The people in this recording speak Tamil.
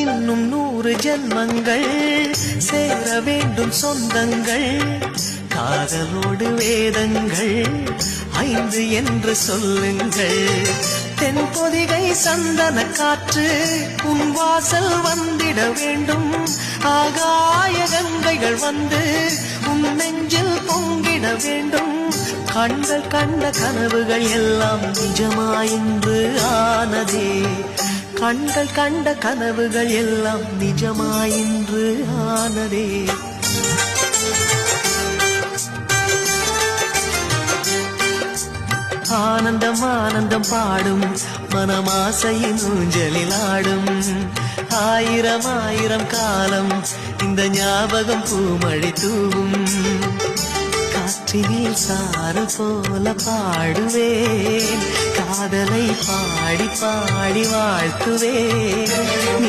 இன்னும் 100 ஜென்மங்கள் சேர வேண்டும் சொந்தங்கள் காதலோடு வேதங்கள் 5 என்று சொல்லுங்கள் தென்பொதிகை சந்தன காற்று உன் வாசல் வந்திட வேண்டும் ஆகாய கங்கைகள் வந்து உன் நெஞ்சில் பொங்கிட வேண்டும் கண்கள் கண்ட கனவுகள் எல்லாம் நிஜமாயின்று ஆனதே கண்கள் கண்ட கனவுகள் எல்லாம் நிஜமாயின்று ஆனதே ஆனந்தம் ஆனந்தம் பாடும் மனமாசையின் ஊஞ்சலில் ஆடும் ஆயிரம் ஆயிரம் காலம் இந்த ஞாபகம் பூமழை தூவும் காற்றினில் சாறு போல பாடுவேன் காதலை பாடி பாடி வாழ்த்துவேன்